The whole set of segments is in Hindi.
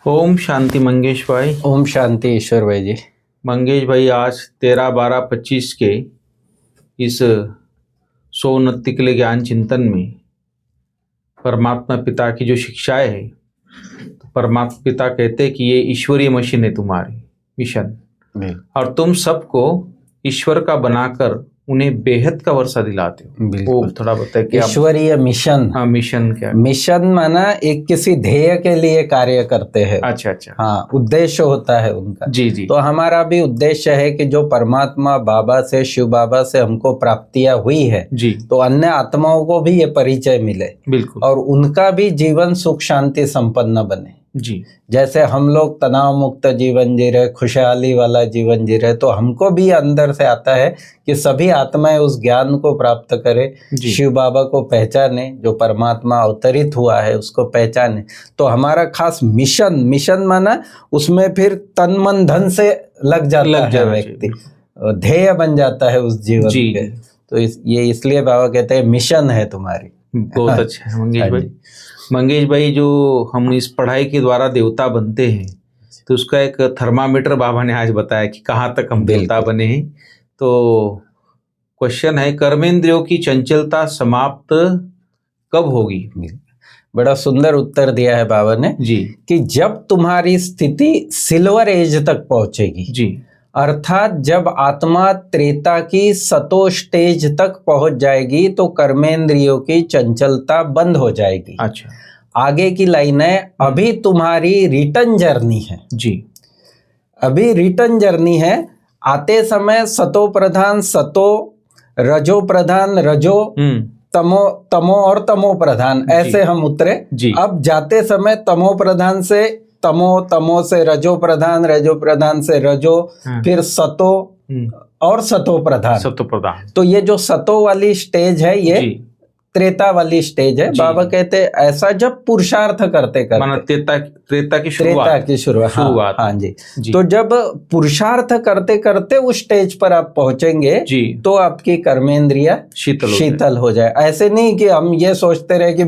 ओम शांति मंगेश भाई। ओम शांति ईश्वर भाई जी। मंगेश भाई, आज 13/12/25 के इस 129 के लिए ज्ञान चिंतन में परमात्मा पिता की जो शिक्षाएं है, तो परमात्मा पिता कहते हैं कि ये ईश्वरीय मशीन है तुम्हारी मिशन, और तुम सबको ईश्वर का बनाकर उन्हें बेहद का वर्षा दिलाते हो। वो थोड़ा बताए कि ईश्वरीय मिशन। हाँ, मिशन क्या? मिशन माना एक किसी ध्येय के लिए कार्य करते हैं। अच्छा। हाँ, उद्देश्य होता है उनका। जी। तो हमारा भी उद्देश्य है कि जो परमात्मा बाबा से, शिव बाबा से हमको प्राप्तियां हुई है जी, तो अन्य आत्माओं को भी ये परिचय मिले, बिल्कुल, और उनका भी जीवन सुख शांति संपन्न बने। जी, जैसे हम लोग तनाव मुक्त जीवन जी रहे, खुशहाली वाला जीवन जी रहे, तो हमको भी अंदर से आता है कि सभी आत्माएं उस ज्ञान को प्राप्त करें, शिव बाबा को पहचाने, जो परमात्मा अवतरित हुआ है उसको पहचाने। तो हमारा खास मिशन माना उसमें फिर तन मन धन से लग जाता है व्यक्ति, ध्येय बन जाता है उस जीवन के। तो ये इसलिए बाबा कहते हैं मिशन है तुम्हारी। बहुत अच्छा है मंगेश भाई। जो हम इस पढ़ाई के द्वारा देवता बनते हैं, तो उसका एक थर्मामीटर बाबा ने आज बताया कि कहाँ तक हम देवता बने हैं। तो क्वेश्चन है, कर्मेंद्रियों की चंचलता समाप्त कब होगी? बड़ा सुंदर उत्तर दिया है बाबा ने जी, कि जब तुम्हारी स्थिति सिल्वर एज तक पहुंचेगी जी, अर्थात जब आत्मा त्रेता की सतो स्टेज तक पहुंच जाएगी तो कर्मेंद्रियों की चंचलता बंद हो जाएगी। अच्छा, आगे की लाइन है, अभी तुम्हारी रिटर्न जर्नी है जी, अभी रिटर्न जर्नी है। आते समय सतो प्रधान सतो, रजो प्रधान रजो, तमो और तमो प्रधान, ऐसे हम उतरे जी। अब जाते समय तमो प्रधान से तमो से रजो प्रधान से रजो, फिर सतो और सतो प्रधान। तो ये जो सतो वाली स्टेज है ये त्रेता वाली स्टेज है। बाबा कहते हैं ऐसा जब पुरुषार्थ करते त्रेता की शुरुआत। हाँ जी। तो जब पुरुषार्थ करते करते उस स्टेज पर आप पहुंचेंगे तो आपकी कर्मेंद्रिया शीतल हो जाए। ऐसे नहीं कि हम ये सोचते रहे कि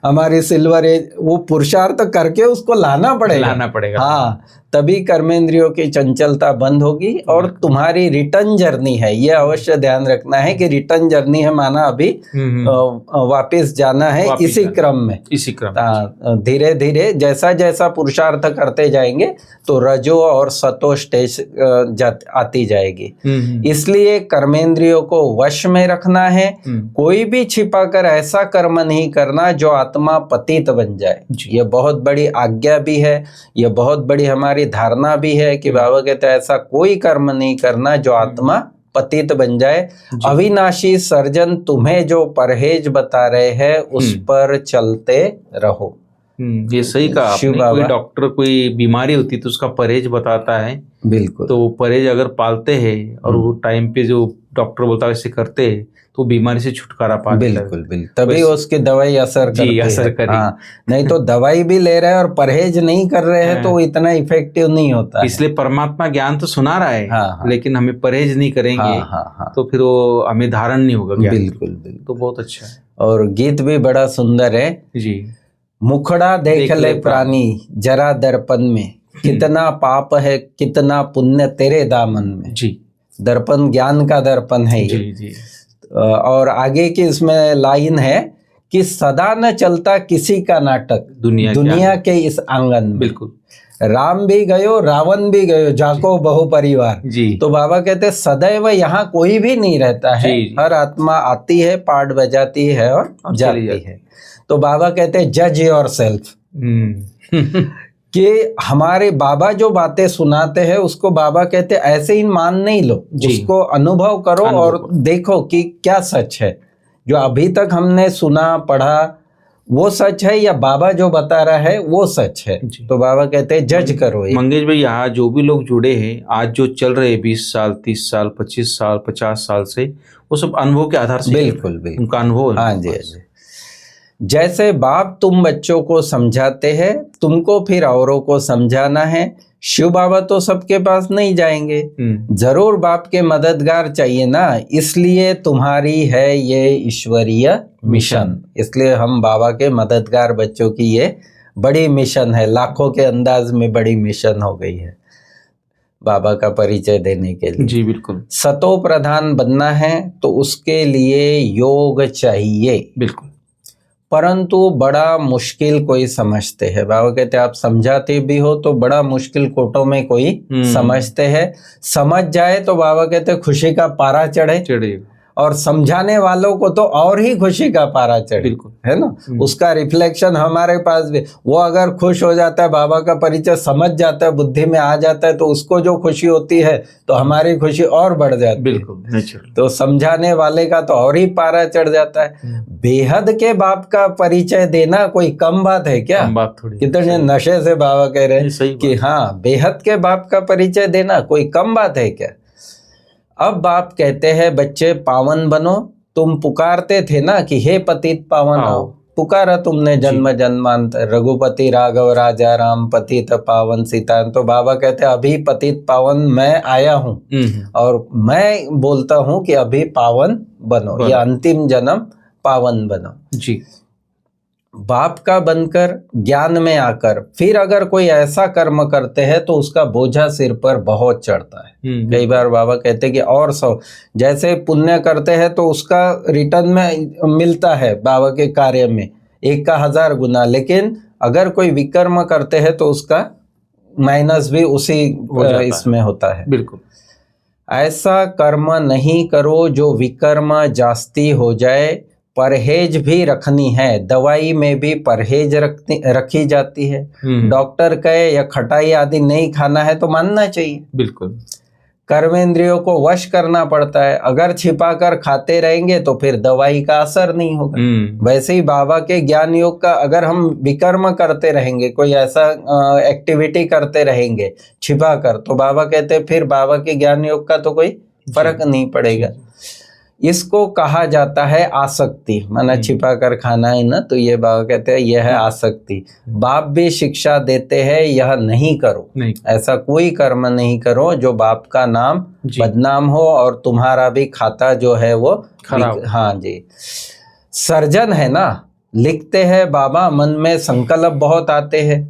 हमारी सिल्वर एज, वो पुरुषार्थ करके उसको लाना पड़ेगा। हाँ, तभी कर्मेंद्रियों की चंचलता बंद होगी और तुम्हारी रिटर्न जर्नी है। ये अवश्य ध्यान रखना है कि रिटर्न जर्नी है माना अभी वापस जाना है, इसी क्रम धीरे धीरे जैसा जैसा पुरुषार्थ करते जाएंगे तो रजो और सतो स्टेज आती जाएगी। इसलिए कर्मेंद्रियों को वश में रखना है, कोई भी छिपाकर ऐसा कर्म नहीं करना जो आत्मा पतित बन जाए। ये बहुत बड़ी आज्ञा भी है, ये बहुत बड़ी हमारी धारणा भी है कि बाबा कहते हैं ऐसा कोई कर्म नहीं करना जो आत्मा पतित बन जाए। अविनाशी सर्जन तुम्हें जो परहेज बता रहे हैं उस पर चलते रहो। ये सही कहा आपने। कोई डॉक्टर कोई बीमारी होती तो उसका परहेज बताता है, बिल्कुल। तो परहेज अगर पालते हैं और वो टाइम पे जो डॉक्टर बोलता है वैसे करते हैं तो बीमारी से छुटकारा पाते हैं। बिल्कुल। तभी उसकी दवाई असर करे। हाँ, नहीं तो दवाई भी ले रहे हैं और परहेज नहीं कर रहे हैं तो इतना इफेक्टिव नहीं होता। इसलिए परमात्मा ज्ञान तो सुना रहा है, लेकिन हमें परहेज नहीं करेंगे तो फिर वो हमें धारण नहीं होगा ज्ञान। बिल्कुल। तो बहुत अच्छा है। और गीत भी बड़ा सुंदर है जी। मुखड़ा देख ले प्राणी जरा दर्पण में, कितना पाप है कितना पुण्य तेरे दामन में जी। दर्पण ज्ञान का दर्पण है ये जी। और आगे की इसमें लाइन है कि सदा न चलता किसी का नाटक दुनिया के इस आंगन में। बिल्कुल। राम भी गयो रावण भी गयो जाको बहु परिवार जी। तो बाबा कहते सदैव यहाँ कोई भी नहीं रहता है जी। हर आत्मा आती है, पार्ट बजाती है और जाती है। तो बाबा कहते हैं जज योर सेल्फ कि हमारे बाबा जो बातें सुनाते हैं उसको बाबा कहते ऐसे ही मान नहीं लो, उसको अनुभव करो और देखो कि क्या सच है। जो अभी तक हमने सुना पढ़ा वो सच है या बाबा जो बता रहा है वो सच है। तो बाबा कहते हैं जज करो। मंगेश भाई, यहाँ जो भी लोग जुड़े हैं आज जो चल रहे हैं 20 साल 30 साल 25 साल 50 साल से, वो सब अनुभव के आधार से। बिल्कुल। उनका अनुभव। हाँ जी। जैसे बाप तुम बच्चों को समझाते हैं तुमको फिर औरों को समझाना है। शिव बाबा तो सबके पास नहीं जाएंगे, जरूर बाप के मददगार चाहिए ना, इसलिए तुम्हारी है ये ईश्वरीय मिशन। इसलिए हम बाबा के मददगार बच्चों की ये बड़ी मिशन है, लाखों के अंदाज में बड़ी मिशन हो गई है बाबा का परिचय देने के लिए। जी बिल्कुल। सतो प्रधान बनना है तो उसके लिए योग चाहिए, बिल्कुल। परंतु बड़ा मुश्किल कोई समझते हैं। बाबा कहते हैं आप समझाते भी हो तो बड़ा मुश्किल कोटों में कोई समझते हैं। समझ जाए तो बाबा कहते हैं खुशी का पारा चढ़े, और समझाने वालों को तो और ही खुशी का पारा चढ़े, बिल्कुल, है ना। उसका रिफ्लेक्शन हमारे पास भी, वो अगर खुश हो जाता है, बाबा का परिचय समझ जाता है, बुद्धि में आ जाता है, तो उसको जो खुशी होती है तो हमारी खुशी और बढ़ जाती है। बिल्कुल नेचुरल। तो समझाने वाले का तो और ही पारा चढ़ जाता है। बेहद के बाप का परिचय देना कोई कम बात है क्या? कम बात थोड़ी। कितने नशे से बाबा कह रहे हैं कि हाँ, बेहद के बाप का परिचय देना कोई कम बात है क्या? अब बाप कहते हैं बच्चे पावन बनो। तुम पुकारते थे ना कि हे पतित पावन आओ, पुकारा तुमने जन्म जन्मांतर, रघुपति राघव राजा राम पतित पावन सीता। तो बाबा कहते हैं अभी पतित पावन मैं आया हूँ, और मैं बोलता हूँ कि अभी पावन बनो, या अंतिम जन्म पावन बनो। जी। बाप का बनकर ज्ञान में आकर फिर अगर कोई ऐसा कर्म करते हैं तो उसका बोझा सिर पर बहुत चढ़ता है। कई बार बाबा कहते हैं कि और जैसे पुण्य करते हैं तो उसका रिटर्न में मिलता है बाबा के कार्य में 1 का 1000 गुना, लेकिन अगर कोई विकर्म करते हैं तो उसका माइनस भी उसी इसमें होता है। बिल्कुल। ऐसा कर्म नहीं करो जो विकर्म जास्ती हो जाए। परहेज भी रखनी है, दवाई में भी परहेज रखी जाती है। डॉक्टर कहे या खटाई आदि नहीं खाना है तो मानना चाहिए। बिल्कुल। कर्मेंद्रियों को वश करना पड़ता है, अगर छिपाकर खाते रहेंगे तो फिर दवाई का असर नहीं होगा। वैसे ही बाबा के ज्ञान योग का अगर हम विकर्म करते रहेंगे, कोई ऐसा एक्टिविटी करते रहेंगे छिपाकर, तो बाबा कहते हैं फिर बाबा के ज्ञान योग का तो कोई फर्क नहीं पड़ेगा। इसको कहा जाता है आसक्ति, माना छिपा कर खाना है ना, तो ये बाबा कहते हैं यह है आसक्ति। बाप भी शिक्षा देते हैं यह नहीं करो, ऐसा कोई कर्म नहीं करो जो बाप का नाम बदनाम हो और तुम्हारा भी खाता जो है वो खराब। हाँ जी। सर्जन है ना, लिखते हैं बाबा मन में संकल्प बहुत आते हैं,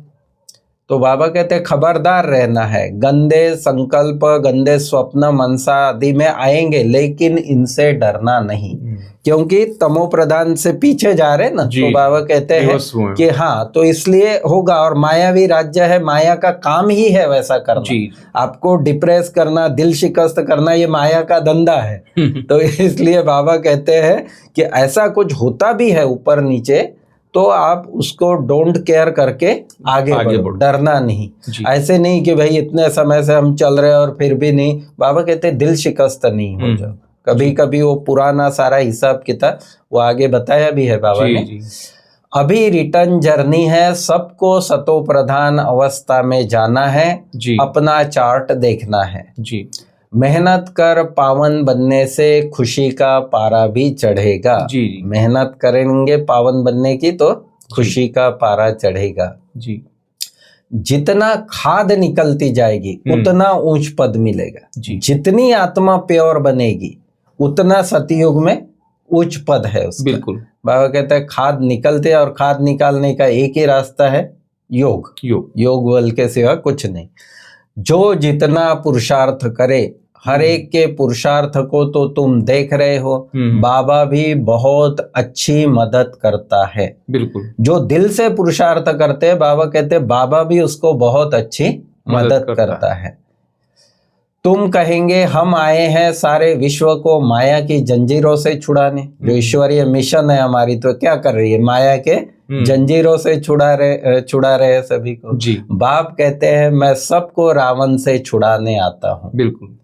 तो बाबा कहते हैं खबरदार रहना है। गंदे संकल्प, गंदे स्वप्न मनसा आदि में आएंगे, लेकिन इनसे डरना नहीं, क्योंकि तमो प्रधान से पीछे जा रहे ना। तो बाबा कहते हैं कि हाँ, तो इसलिए होगा। और मायावी राज्य है, माया का काम ही है वैसा करना। आपको डिप्रेस करना, दिल शिकस्त करना, ये माया का धंधा है। तो इसलिए बाबा कहते हैं कि ऐसा कुछ होता भी है ऊपर नीचे तो आप उसको डोंट केयर करके आगे बढ़ो, डरना नहीं। ऐसे नहीं कि भाई इतने समय से हम चल रहे और फिर भी नहीं। बाबा कहते हैं दिल शिकस्त नहीं हो जाओ। कभी कभी वो पुराना सारा हिसाब किताब वो आगे बताया भी है बाबा ने। अभी रिटर्न जर्नी है, सबको सतो प्रधान अवस्था में जाना है, अपना चार्ट देखना है। मेहनत कर पावन बनने से खुशी का पारा भी चढ़ेगा। मेहनत करेंगे पावन बनने की तो खुशी का पारा चढ़ेगा। जितना खाद निकलती जाएगी उतना ऊंच पद मिलेगा। जितनी आत्मा प्योर बनेगी उतना सतयुग में उच्च पद है उसका। बिल्कुल। बाबा कहते हैं खाद निकलते, और खाद निकालने का एक ही रास्ता है, योग बल के सिवा कुछ नहीं। जो जितना पुरुषार्थ करे, हर एक के पुरुषार्थ को तो तुम देख रहे हो, बाबा भी बहुत अच्छी मदद करता है। बिल्कुल। जो दिल से पुरुषार्थ करते हैं, बाबा कहते हैं बाबा भी उसको बहुत अच्छी मदद करता है। तुम कहेंगे हम आए हैं सारे विश्व को माया की जंजीरों से छुड़ाने। जो ईश्वरीय मिशन है हमारी, तो क्या कर रही है, माया के जंजीरों से छुड़ा रहे सभी को। बाप कहते हैं मैं सबको रावण से छुड़ाने आता हूँ। बिल्कुल।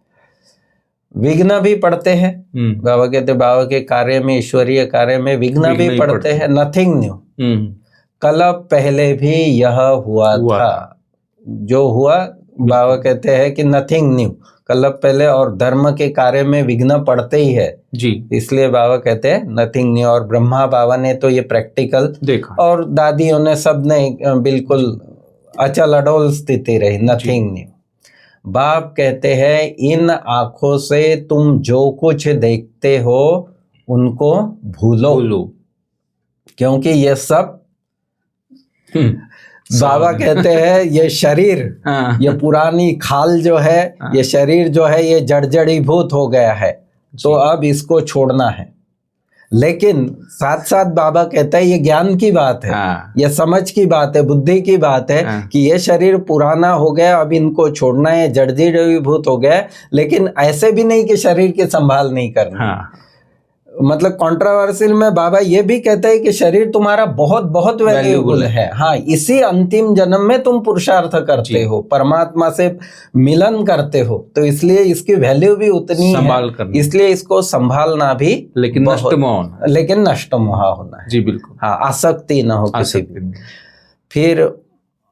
विघ्न भी पड़ते हैं, बाबा कहते बाबा के कार्य में, ईश्वरीय कार्य में विघ्न भी पड़ते हैं। नथिंग न्यू, कल पहले भी यह हुआ था। जो हुआ बाबा कहते हैं कि नथिंग न्यू, कल पहले, और धर्म के कार्य में विघ्न पड़ते ही है जी। इसलिए बाबा कहते हैं नथिंग न्यू। और ब्रह्मा बाबा ने तो ये प्रैक्टिकल देखा, और दादियों ने सब ने बिल्कुल अचल अडोल स्थिति रही, नथिंग न्यू। बाप कहते हैं इन आंखों से तुम जो कुछ देखते हो उनको भूलो, क्योंकि ये सब बाबा कहते हैं ये शरीर, ये पुरानी खाल जो है, ये शरीर जो है ये जर्जरीभूत हो गया है, तो अब इसको छोड़ना है। लेकिन साथ साथ बाबा कहते हैं ये ज्ञान की बात है, ये समझ की बात है, बुद्धि की बात है कि ये शरीर पुराना हो गया, अब इनको छोड़ना है, जर्जरीभूत हो गया है। लेकिन ऐसे भी नहीं कि शरीर की संभाल नहीं करना। मतलब कंट्रोवर्शियल में बाबा ये भी कहते हैं कि शरीर तुम्हारा बहुत बहुत वैल्यूएबल है। हाँ, इसी अंतिम जन्म में तुम पुरुषार्थ करते हो, परमात्मा से मिलन करते हो, तो इसलिए इसकी वैल्यू भी उतनी है, इसलिए इसको संभालना भी, लेकिन नष्ट मोह होना है। जी बिल्कुल। हाँ, आसक्ति न हो किसी भी। फिर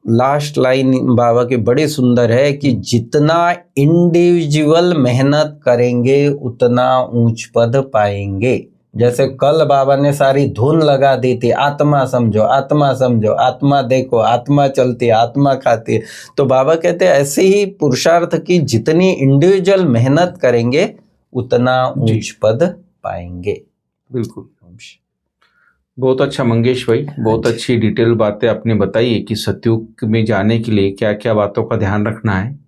लास्ट लाइन बाबा की बड़ी सुंदर है कि जितना इंडिविजुअल मेहनत करेंगे उतना ऊंच पद पाएंगे। जैसे कल बाबा ने सारी धुन लगा दी थी, आत्मा समझो, आत्मा समझो, आत्मा देखो, आत्मा चलती है, आत्मा खाती है। तो बाबा कहते हैं ऐसे ही पुरुषार्थ की जितनी इंडिविजुअल मेहनत करेंगे उतना ऊंच पद पाएंगे। बिल्कुल, बहुत अच्छा मंगेश भाई, बहुत अच्छी डिटेल बातें आपने बताई है कि सतयुग में जाने के लिए क्या क्या बातों का ध्यान रखना है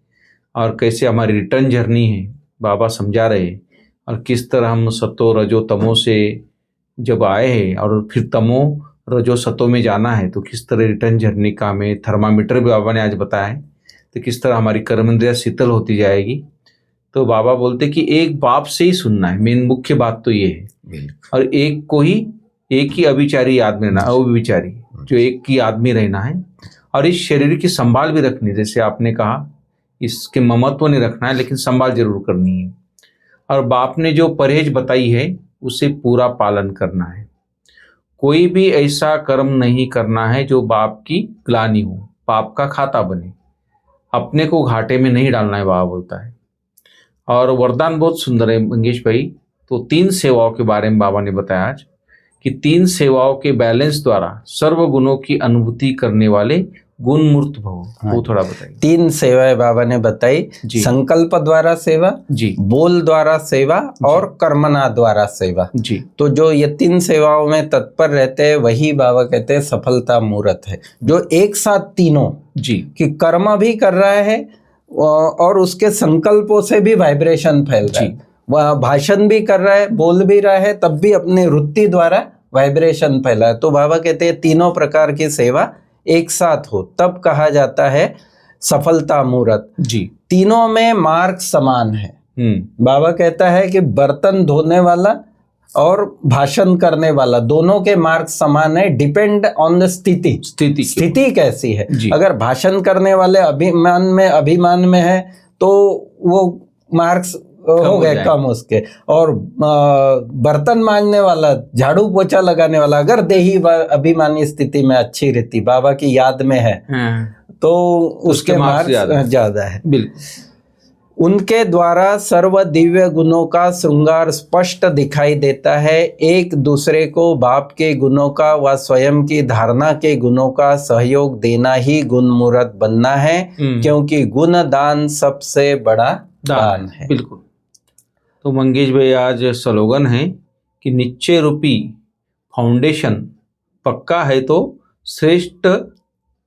और कैसे हमारी रिटर्न जर्नी है बाबा समझा रहे हैं, और किस तरह हम सतो रजो तमो से जब आए हैं और फिर तमो रजो सतो में जाना है, तो किस तरह रिटर्न जर्नी का हमें थर्मामीटर भी बाबा ने आज बताया है, तो किस तरह हमारी कर्मेंद्रियाँ शीतल होती जाएगी। तो बाबा बोलते कि एक बाप से ही सुनना है, मेन मुख्य बात तो ये है, और एक ही अभिचारी आदमी रहना, अविचारी जो एक ही आदमी रहना है, और इस शरीर की संभाल भी रखनी, जैसे आपने कहा इसके ममत्व नहीं रखना है, लेकिन संभाल जरूर करनी है। और बाप ने जो परहेज बताई है उसे पूरा पालन करना है। कोई भी ऐसा कर्म नहीं करना है जो बाप की ग्लानि हो, पाप का खाता बने, अपने को घाटे में नहीं डालना है, बाबा बोलता है। और वरदान बहुत सुंदर है मंगेश भाई। तो 3 सेवाओं के बारे में बाबा ने बताया आज कि 3 सेवाओं के बैलेंस द्वारा सर्व गुणों की अनुभूति करने वाले गुण मूर्त भव। वो थोड़ा बताइए। 3 सेवाएं बाबा ने बताई, संकल्प द्वारा सेवा जी, बोल द्वारा सेवा और कर्मना द्वारा सेवा जी। तो जो ये 3 सेवाओं में तत्पर रहते हैं वही बाबा कहते हैं सफलता मूर्त है। जो एक साथ तीनों जी कि कर्म भी कर रहा है और उसके संकल्पों से भी वाइब्रेशन फैल रहा है, वह भाषण भी कर रहा है, बोल भी रहा है, तब भी अपने वृत्ति द्वारा वाइब्रेशन फैला है। तो बाबा कहते हैं तीनों प्रकार की सेवा एक साथ हो तब कहा जाता है सफलता मूर्त जी। तीनों में मार्ग समान है। बाबा कहता है कि बर्तन धोने वाला और भाषण करने वाला दोनों के मार्ग समान है, डिपेंड ऑन द स्थिति कैसी है। अगर भाषण करने वाले अभिमान में है तो वो मार्क्स हो गए कम उसके, और बर्तन मांजने वाला, झाड़ू पोछा लगाने वाला अगर देही अभिमानी स्थिति में अच्छी रहती, बाबा की याद में है, तो उसके मार्क्स ज्यादा है। बिल्कुल। उनके द्वारा सर्व दिव्य गुणों का श्रृंगार स्पष्ट दिखाई देता है। एक दूसरे को बाप के गुणों का व स्वयं की धारणा के गुणों का सहयोग देना ही गुण मूर्त बनना है, क्योंकि गुण दान सबसे बड़ा दान है। बिल्कुल। तो मंगेश भाई आज स्लोगन है कि निश्चय रूपी फाउंडेशन पक्का है तो श्रेष्ठ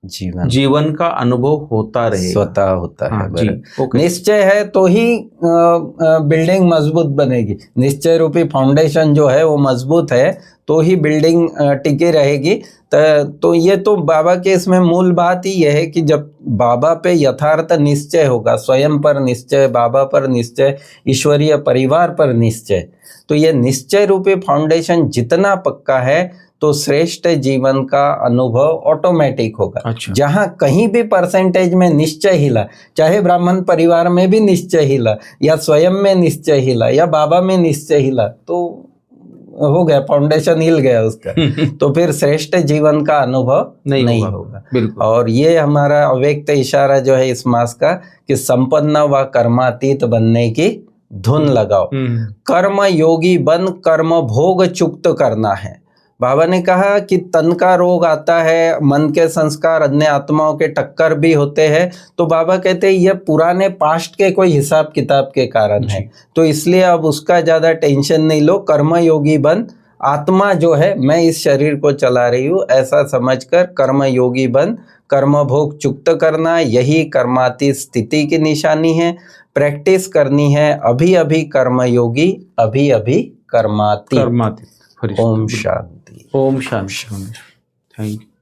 जीवन का अनुभव होता रहे, स्वतः होता है। जी, निश्चय है तो ही बिल्डिंग मजबूत बनेगी। निश्चय रूपी फाउंडेशन जो है वो मजबूत है तो ही बिल्डिंग टिकी रहेगी। तो ये तो बाबा के इसमें मूल बात ही यह है कि जब बाबा पे यथार्थ निश्चय होगा, स्वयं पर निश्चय, बाबा पर निश्चय, ईश्वरीय परिवार पर निश्चय, तो ये निश्चय रूपी फाउंडेशन जितना पक्का है तो श्रेष्ठ जीवन का अनुभव ऑटोमेटिक होगा। अच्छा। जहाँ कहीं भी परसेंटेज में निश्चय हिला, चाहे ब्राह्मण परिवार में भी निश्चय हिला या स्वयं में निश्चय हिला या बाबा में निश्चय हिला, तो हो गया, फाउंडेशन हिल गया उसका तो फिर श्रेष्ठ जीवन का अनुभव नहीं होगा। बिल्कुल। और ये हमारा अव्यक्त इशारा जो है इस मास का कि संपन्न व कर्मातीत बनने की धुन लगाओ। कर्म योगी बन कर्म भोग चुक्त करना है। बाबा ने कहा कि तन का रोग आता है, मन के संस्कार अन्य आत्माओं के टक्कर भी होते हैं, तो बाबा कहते हैं ये पुराने पास्ट के कोई हिसाब किताब के कारण है, तो इसलिए अब उसका ज़्यादा टेंशन नहीं लो। कर्म योगी बन, आत्मा जो है मैं इस शरीर को चला रही हूँ ऐसा समझकर कर्म योगी बन कर्म भोग चुक्त करना, यही कर्मातीत स्थिति की निशानी है। प्रैक्टिस करनी है, अभी अभी कर्मयोगी, अभी अभी कर्मातीत। कर्मातीत। ओम शांति। ओम शांति। Thank you.